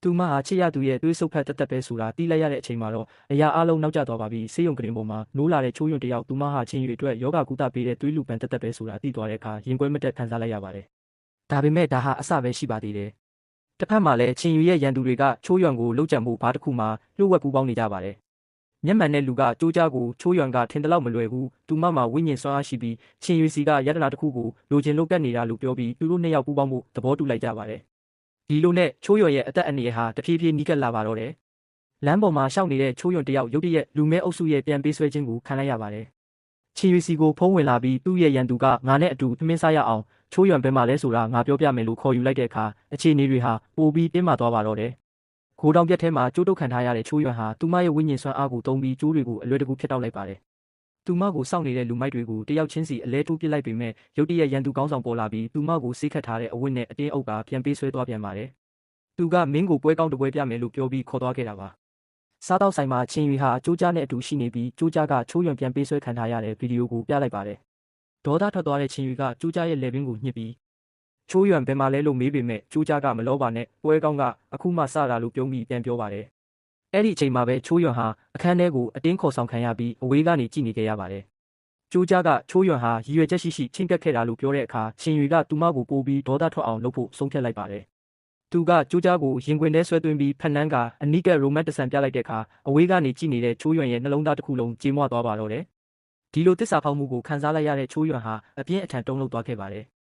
သူမဟာချစ်ရသူရဲ့သွေးဆုပ်ဖက်တက်ပဲဆိုတာတီးလိုက်ရတဲ့အချိန်မှာတော့အရာအလုံးနောက်ကျသွားပါပြီဆေးရုံကရင်ပေါ်မှာနိုးလာတဲ့ချိုးယွန့်တယောက်သူမဟာချင်းရွေအတွက်ယောဂကုသပေးတဲ့သွေးလူပန်တက်ပဲဆိုတာသိသွားတဲ့အခါရင်ကွဲမတက်ခံစားလိုက်ရပါတယ်ဒါပေမဲ့ဒါဟာအဆပဲရှိပါသေးတယ်တစ်ဖက်မှာလည်းချင်းရွေရဲ့ရန်သူတွေကချိုးယွန့်ကိုလှုပ်ကြံမှုဘာတစ်ခုမှလှုပ်ဝက်ပူပေါင်းနေကြပါတယ်မျက်မှန်တဲ့လူကကြိုးကြားကိုချိုးယွန့်ကထင်တယ်လို့မလွယ်ဘူးသူမမှာဝိညာဉ်စွမ်းအားရှိပြီးချင်းရွေစီကယတနာတစ်ခုကိုလိုချင်လို့ကတ်နေတာလို့ပြောပြီးသူတို့နှစ်ယောက်ပူပေါင်းမှုသဘောတူလိုက်ကြပါတယ်ဒီလိုနဲ့ချိုးယွန့်ရဲ့အသက်အန္တရာယ်ဟာတဖြည်းဖြည်းနီးကပ်လာပါတော့တယ်လမ်းပေါ်မှာရှောက်နေတဲ့ချိုးယွန့်တယောက်ရုတ်တရက်လူမဲအုပ်စုရဲ့ပြန်ပေးဆွဲခြင်းကိုခံလိုက်ရပါတယ်ချင်းရွေစီကိုဖုံးဝင်လာပြီးသူ့ရဲ့ရန်သူကငါနဲ့အတူထမင်းစားရအောင်ချိုးယွန့်ဘဲမှာလဲဆိုတာငါပြောပြမယ်လို့ခေါ်ယူလိုက်တဲ့အခါအခြေအနေတွေဟာပိုပြီးတင်းမာသွားပါတော့တယ်။ခိုးတောင်ပြက်ထဲမှာကျိုးတုတ်ခံထားရတဲ့ချိုးယွန့်ဟာသူမရဲ့ဝိညာဉ်စွမ်းအားကိုသုံးပြီးကျိုးတွေကိုအလွယ်တကူဖျက်တောက်လိုက်ပါတယ်။သူမကိုစောင့်နေတဲ့လူမိုက်တွေကိုတယောက်ချင်းစီအလဲထိုးပစ်လိုက်ပေမဲ့ရုတ်တရက်ရန်သူကောင်းဆောင်ပေါ်လာပြီးသူမကိုစိတ်ခတ်ထားတဲ့အဝတ်နဲ့အတင်းအုပ်ကပြန်ပေးဆွဲသွားပြန်ပါတယ်။သူကမင်းကိုပွဲကောင်းတပွဲပြမယ်လို့ပြောပြီးခေါ်သွားခဲ့တာပါ။စားတော့ဆိုင်မှာချင်းရွေဟာကျိုးကြားနဲ့အတူရှိနေပြီးကျိုးကြားကချိုးယွန့်ပြန်ပေးဆွဲခံထားရတဲ့ဗီဒီယိုကိုပြလိုက်ပါတယ်။ဒေါသထွက်သွားတဲ့ချင်းရွေကကျိုးကြားရဲ့လက်ပင်ကိုညှစ်ပြီးချိုးယွန့်ဘယ်မှာလဲလို့မေးပေမဲ့ကျိုးကြားကမလောပါနဲ့ပွဲကောင်းကအခုမှစတာလို့ပြုံးပြီးပြန်ပြောပါတယ်။အဲ့ဒီအချိန်မှာပဲချိုးယွန့်ဟာအခန်းထဲကိုအတင်းခေါ်ဆောင်ခံရပြီးအဝေးကနေကြည့်နေခဲ့ရပါတယ်။ကျိုးကြားကချိုးယွန့်ဟာရည်ရွယ်ချက်ရှိချင်းကပ်ခဲ့တာလို့ပြောတဲ့အခါချင်းရွေကသူမကိုပိုးပြီးဒေါသထွက်အောင်လုပ်ဖို့ဆုံးဖြတ်လိုက်ပါတယ်။သူကကျိုးကြားကိုရင်ခွင်ထဲဆွဲသွင်းပြီးဖက်နှန်းကအနီးကရိုမန်တဆန်ပြလိုက်တဲ့အခါအဝေးကနေကြည့်နေတဲ့ချိုးယွန့်ရဲ့နှလုံးသားတစ်ခုလုံးကြေမွသွားပါတော့တယ်။ဒီလိုတစ္ဆာဖောက်မှုကိုခံစားလိုက်ရတဲ့ချိုးယွန့်ဟာအပြင်းအထန်တုန်လှုပ်သွားခဲ့ပါတယ်။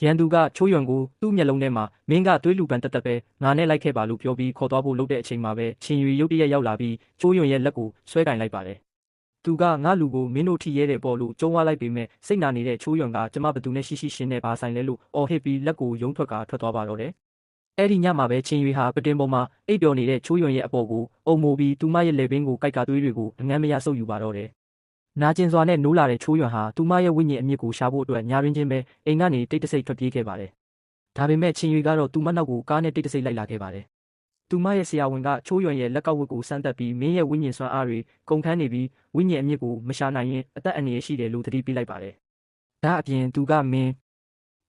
ရန်သူကချိုးယွန့်ကိုသူ့မျက်လုံးထဲမှာမင်းကသွေးလူပန်တက်ပဲငါနဲ့လိုက်ခဲ့ပါလို့ပြောပြီးခေါ်သွားဖို့လုပ်တဲ့အချိန်မှာပဲချင်းရွေရုတ်တရက်ရောက်လာပြီးချိုးယွန့်ရဲ့လက်ကိုဆွဲကင်လိုက်ပါတယ်။သူကငါလူကိုမင်းတို့ထိရဲတယ်ပေါ့လို့ကျုံးဝါလိုက်ပေမဲ့စိတ်နာနေတဲ့ချိုးယွန့်ကကျမဘသူနဲ့ရှိရှင်းနဲ့ဘာဆိုင်လဲလို့အော်ဟစ်ပြီးလက်ကိုယုံထွက်သွားပါတော့တယ်။အဲ့ဒီညမှာပဲချင်းရွေဟာပတင်ပေါ်မှာအိပ်ပျော်နေတဲ့ချိုးယွန့်ရဲ့အပေါ်ကိုအုံမိုးပြီးသူမရဲ့လက်ပင်ကိုကိုက်ကသွေးတွေကိုအငမ်းမရဆုပ်ယူပါတော့တယ်။နာကျင်စွာနဲ့နိုးလာတဲ့ချိုးယွန့်ဟာသူမရဲ့ဝိညာဉ်အမြစ်ကိုရှာဖို့အတွက်ညာရင်းချင်းပဲအိမ်ကနေတိတ်တဆိတ်ထွက်ပြေးခဲ့ပါတယ်။ဒါပေမဲ့ချင်းရွေကတော့သူမနောက်ကိုကားနဲ့တိတ်တဆိတ်လိုက်လာခဲ့ပါတယ်။သူမရဲ့ဆရာဝန်ကချိုးယွန့်ရဲ့လက်ကောက်ဝတ်ကိုစမ်းသပ်ပြီးမင်းရဲ့ဝိညာဉ်စွမ်းအားတွေကုန်ခန်းနေပြီးဝိညာဉ်အမြစ်ကိုမရှာနိုင်ရင်အသက်အန္တရာယ်ရှိတယ်လို့သတိပေးလိုက်ပါတယ်။ဒါအပြင်သူကမင်း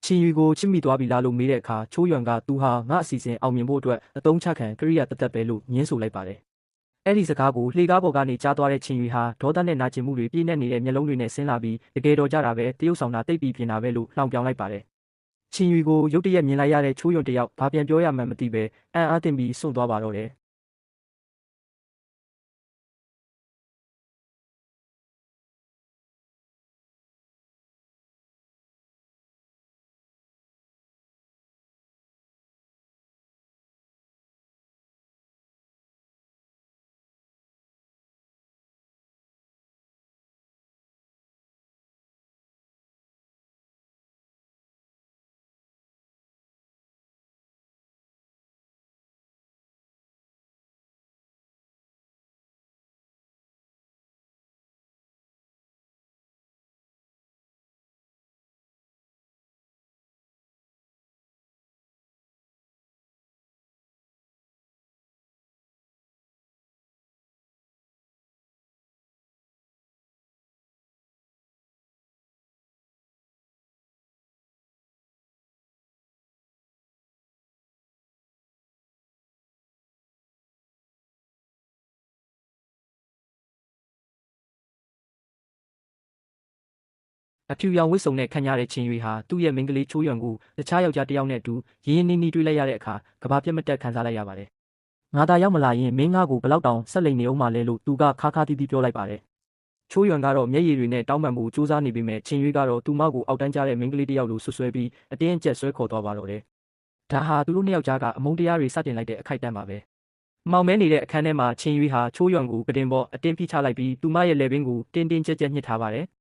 ချင်းရွေကိုချစ်မိသွားပြီလားလို့မေးတဲ့အခါချိုးယွန့်ကသူဟာငါအစီအစဉ်အောင်မြင်ဖို့အတွက်အသုံးချခံကရိယာတက်ပဲလို့ညင်းဆိုလိုက်ပါတယ်။အဲ့ဒီစကားကိုလှေကားပေါ်ကနေကြားသွားတဲ့ချင်းရွေဟာဒေါသနဲ့နာကျင်မှုတွေပြည့်နေနေတဲ့မျက်လုံးတွေနဲ့ဆင်းလာပြီးတကယ်တော့ကြတာပဲတရုပ်ဆောင်တာတိတ်ပြီးပြင်တာပဲလို့လှောင်ပြောင်းလိုက်ပါတယ်။ချင်းရွေကိုရုတ်တရက်မြင်လိုက်ရတဲ့ချိုးယွန့်တယောက်ဘာပြန်ပြောရမှန်းမသိပဲအံ့အားသင့်ပြီးစွန့်သွားပါတော့တယ်။အဖြူရောင်ဝတ်စုံနဲ့ခံရတဲ့ချင်းရွေဟာသူ့ရဲ့မိန်းကလေးချိုးယွန့်ကိုတခြားယောက်ျားတစ်ယောက်နဲ့အတူရင်းရင်းနှီးနှီးတွေ့လိုက်ရတဲ့အခါကဘာပြတ်မတက်ခံစားလိုက်ရပါတယ်။ငါသာရောက်မလာရင်မင်းငါကိုဘလောက်တောင်ဆက်လိမ်နေအောင်မလဲလို့သူကခါခါတီးတီးပြောလိုက်ပါတယ်။ချိုးယွန့်ကတော့မျက်ရည်တွေနဲ့တောင်းပန်မှုစူးစမ်းနေပေမဲ့ချင်းရွေကတော့သူမကိုအောက်တန်းကျတဲ့မိန်းကလေးတစ်ယောက်လိုဆွဆွဲပြီးအတင်းအကျပ်ဆွဲခေါ်သွားပါတော့တယ်။ဒါဟာသူတို့နှစ်ယောက်ကြားကအမုန်းတရားတွေစတင်လိုက်တဲ့အခိုက်အတန့်ပါပဲ။မောင်မဲနေတဲ့အခန်းထဲမှာချင်းရွေဟာချိုးယွန့်ကိုပတင်ပေါ်အတင်းဖိချလိုက်ပြီးသူမရဲ့လက်ပင်ကိုတင်းတင်းကြပ်ကြပ်ညှစ်ထားပါတယ်။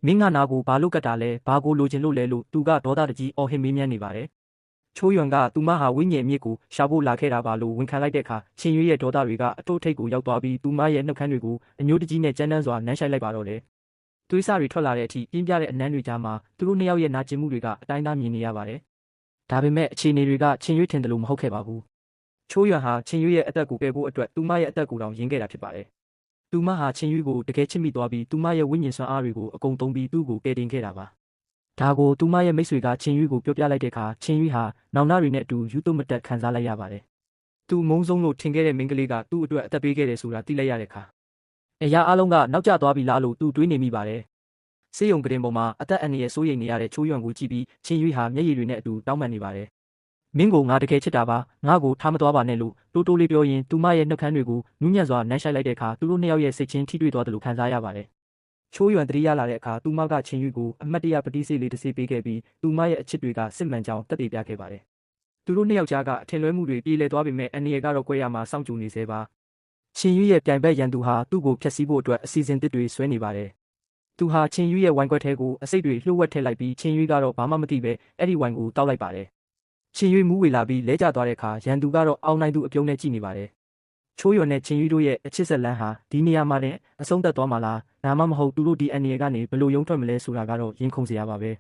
မင်းငါနာကိုဘာလို့ကတ်တာလဲဘာကိုလိုချင်လို့လဲလို့သူကဒေါသတကြီးအော်ဟစ်မေးမြန်းနေပါတယ်။ချိုးယွန့်ကသူမဟာဝိညာဉ်အမြစ်ကိုရှာဖို့လာခဲ့တာပါလို့ဝန်ခံလိုက်တဲ့အခါချင်းရွေရဲ့ဒေါသတွေကအတိုးထိပ်ကိုရောက်သွားပြီးသူမရဲ့နှုတ်ခမ်းတွေကိုအညိုးတကြီးနဲ့ကြမ်းတမ်းစွာနမ်းရှိုက်လိုက်ပါတော့တယ်။သွေးစတွေထွက်လာတဲ့အထိပြင်းပြတဲ့အနမ်းတွေကြားမှာသူတို့နှစ်ယောက်ရဲ့နာကျင်မှုတွေကအတိုင်းသားမြင်နေရပါတယ်။ဒါပေမဲ့အခြေအနေတွေကချင်းရွေထင်တယ်လို့မဟုတ်ခဲ့ပါဘူး။ချိုးယွန့်ဟာချင်းရွေရဲ့အသက်ကိုကယ်ဖို့အတွက်သူမရဲ့အသက်ကိုတောင်ရင်းခဲ့တာဖြစ်ပါတယ်။သူမဟာချင်းရွေကိုတကယ်ချစ်မိသွားပြီးသူမရဲ့ဝိညာဉ်စွမ်းအားတွေကိုအကုန်သုံးပြီးသူ့ကိုကယ်တင်ခဲ့တာပါ။ဒါကိုသူမရဲ့မိတ်ဆွေကချင်းရွေကိုပြောပြလိုက်တဲ့အခါချင်းရွေဟာနောင်နာတွေနဲ့အတူယူသွမတက်ခံစားလိုက်ရပါတယ်။ သူအမုန်းဆုံးလို့ထင်ခဲ့တဲ့မိန်းကလေးကသူ့အတွက်အသက်ပေးခဲ့တယ်ဆိုတာသိလိုက်ရတဲ့အခါအရာအလုံးကနောက်ကျသွားပြီလားလို့သူတွေးနေမိပါတယ်ဆေးရုံကတင်ပေါ်မှာအသက်အန္တရာယ်စိုးရိမ်နေရတဲ့ချိုးရွံကိုကြည့်ပြီးချင်းရွေးဟာမျက်ရည်တွေနဲ့အတူတောင်းပန်နေပါတယ်မင်းကိုငါတကယ်ချစ်တာပါငါ့ကိုထားမသွားပါနဲ့လို့တိုးတိုးလေးပြောရင်သူမရဲ့နှုတ်ခမ်းတွေကိုနူးညံ့စွာနမ်းရှိုက်လိုက်တဲ့အခါသူတို့နှစ်ယောက်ရဲ့စိတ်ချင်းထိတွေ့သွားတယ်လို့ခံစားရပါတယ်ချိုးရွံတတိယလာတဲ့အခါသူမကချင်းရွေးကိုအမတ်တရပတိစေးလေးတစ်စေးပေးခဲ့ပြီးသူမရဲ့အချစ်တွေကစစ်မှန်ကြောင်းတက်တည်ပြခဲ့ပါတယ်သူတို့နှစ်ယောက်ကြားကအထင်လွဲမှုတွေပြေလည်သွားပေမဲ့အန်နီရကတော့ကြွယ်ရမှာစောင့်ကြိုနေသေးပါချင်းရွေးရဲ့ပြိုင်ဘက်ရန်သူဟာသူ့ကိုဖျက်ဆီးဖို့အတွက်အစီအစဉ်တစ်တွေဆွဲနေပါတယ်သူဟာချင်းရွေးရဲ့ဝိုင်ခွက်ထဲကိုအစိတ်တွေလှုပ်ဝက်ထည့်လိုက်ပြီးချင်းရွေးကတော့ဘာမှမသိပဲအဲ့ဒီဝိုင်ကိုတောက်လိုက်ပါတယ်ချင်းရွေးမူးဝေလာပြီးလဲကျသွားတဲ့အခါရန်သူကတော့အောင်းနိုင်သူအပြုံးနဲ့ကြည့်နေပါတယ်ချိုးရွံနဲ့ချင်းရွေးတို့ရဲ့အချစ်ဆက်လန်းဟာဒီနေရာမှာနဲ့အဆုံးသတ်သွားမှာလားဒါမှမဟုတ်သူတို့ဒီအန်နီရကနေဘယ်လိုရုံထွက်မလဲဆိုတာကတော့ရင်ခုန်စရာပါပဲ